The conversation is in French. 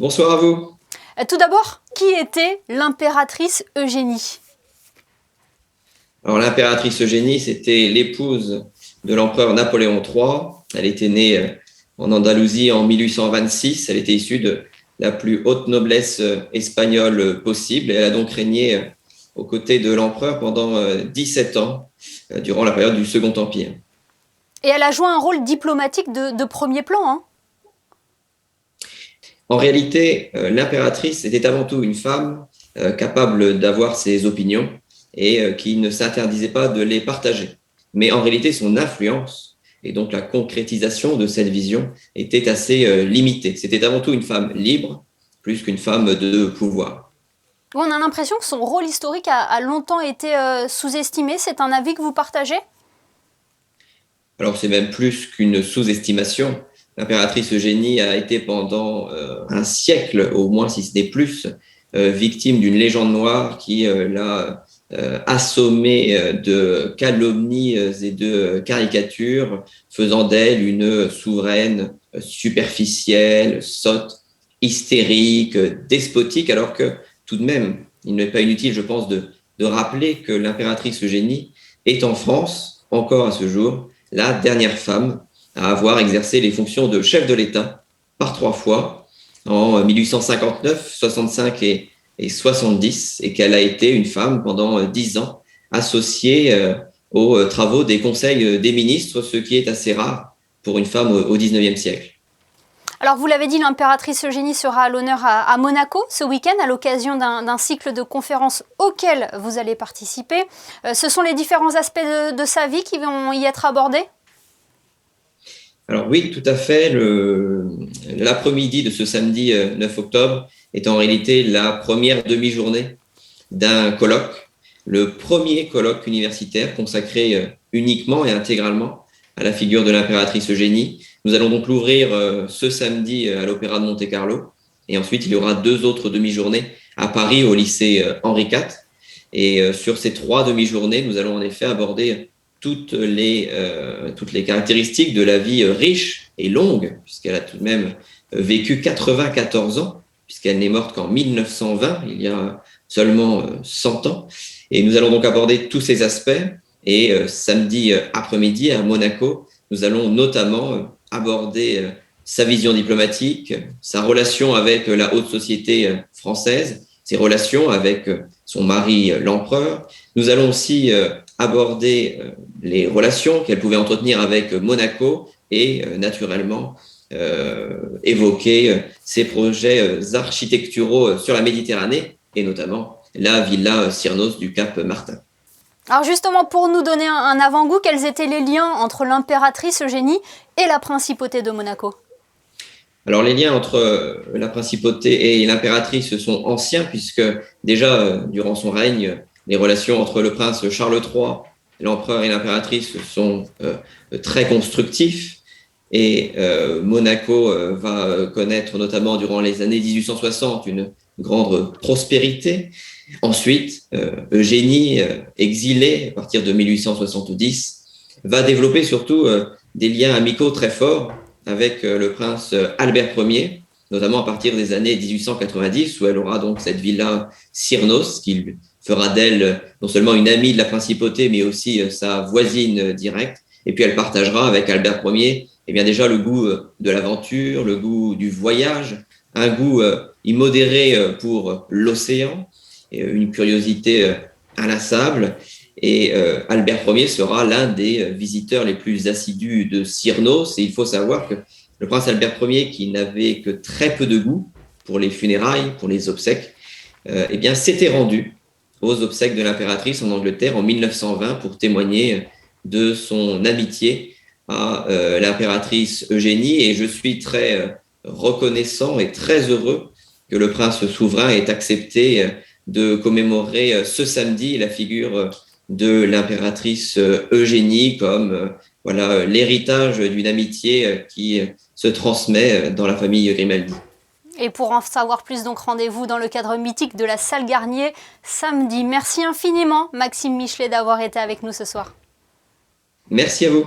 Bonsoir à vous. Tout d'abord, qui était l'impératrice Eugénie? Alors l'impératrice Eugénie, c'était l'épouse de l'empereur Napoléon III. Elle était née en Andalousie en 1826. Elle était issue de la plus haute noblesse espagnole possible. Et elle a donc régné aux côtés de l'empereur pendant 17 ans, durant la période du Second Empire. Et elle a joué un rôle diplomatique de premier plan, hein. En réalité, l'impératrice était avant tout une femme capable d'avoir ses opinions et qui ne s'interdisait pas de les partager. Mais en réalité, son influence et donc la concrétisation de cette vision était assez limitée. C'était avant tout une femme libre, plus qu'une femme de pouvoir. On a l'impression que son rôle historique a longtemps été sous-estimé. C'est un avis que vous partagez? Alors c'est même plus qu'une sous-estimation. L'impératrice Eugénie a été pendant un siècle, au moins si ce n'est plus, victime d'une légende noire qui l'a assommée de calomnies et de caricatures, faisant d'elle une souveraine superficielle, sotte, hystérique, despotique, alors que tout de même, il n'est pas inutile, je pense, de rappeler que l'impératrice Eugénie est en France, encore à ce jour, la dernière femme à avoir exercé les fonctions de chef de l'État par 3 fois, en 1859, 65 et 70, et qu'elle a été une femme pendant 10 ans associée aux travaux des conseils des ministres, ce qui est assez rare pour une femme au 19e siècle. Alors vous l'avez dit, l'impératrice Eugénie sera à l'honneur à Monaco ce week-end à l'occasion d'un cycle de conférences auquel vous allez participer. Ce sont les différents aspects de sa vie qui vont y être abordés? Alors oui, tout à fait. L'après-midi de ce samedi 9 octobre est en réalité la première demi-journée d'un colloque, le premier colloque universitaire consacré uniquement et intégralement à la figure de l'impératrice Eugénie. Nous allons donc l'ouvrir ce samedi à l'Opéra de Monte-Carlo, et ensuite il y aura 2 autres demi-journées à Paris au lycée Henri IV. Et sur ces 3 demi-journées, nous allons en effet aborder toutes les caractéristiques de la vie riche et longue, puisqu'elle a tout de même vécu 94 ans, puisqu'elle n'est morte qu'en 1920, il y a seulement 100 ans. Et nous allons donc aborder tous ces aspects. Et samedi après-midi à Monaco, nous allons notamment aborder sa vision diplomatique, sa relation avec la haute société française, ses relations avec son mari, l'empereur. Nous allons aussi aborder les relations qu'elle pouvait entretenir avec Monaco et naturellement évoquer ses projets architecturaux sur la Méditerranée et notamment la villa Cyrnos du Cap Martin. Alors justement, pour nous donner un avant-goût, quels étaient les liens entre l'impératrice Eugénie et la principauté de Monaco? Alors les liens entre la principauté et l'impératrice sont anciens puisque déjà durant son règne, les relations entre le prince Charles III, l'empereur et l'impératrice sont très constructifs. Et Monaco va connaître notamment durant les années 1860 une grande prospérité. Ensuite, Eugénie, exilée à partir de 1870, va développer surtout des liens amicaux très forts avec le prince Albert Ier, notamment à partir des années 1890, où elle aura donc cette villa Cyrnos, qui fera d'elle non seulement une amie de la principauté, mais aussi sa voisine directe. Et puis elle partagera avec Albert Ier eh bien déjà le goût de l'aventure, le goût du voyage, un goût immodéré pour l'océan, une curiosité inlassable. Et Albert Ier sera l'un des visiteurs les plus assidus de Cyrnos. Et il faut savoir que le prince Albert Ier, qui n'avait que très peu de goût pour les funérailles, pour les obsèques, eh bien s'était rendu aux obsèques de l'impératrice en Angleterre en 1920 pour témoigner de son amitié à l'impératrice Eugénie. Et je suis très reconnaissant et très heureux que le prince souverain ait accepté de commémorer ce samedi la figure de l'impératrice Eugénie comme voilà l'héritage d'une amitié qui se transmet dans la famille Grimaldi. Et pour en savoir plus, donc rendez-vous dans le cadre mythique de la salle Garnier samedi. Merci infiniment Maxime Michelet d'avoir été avec nous ce soir. Merci à vous.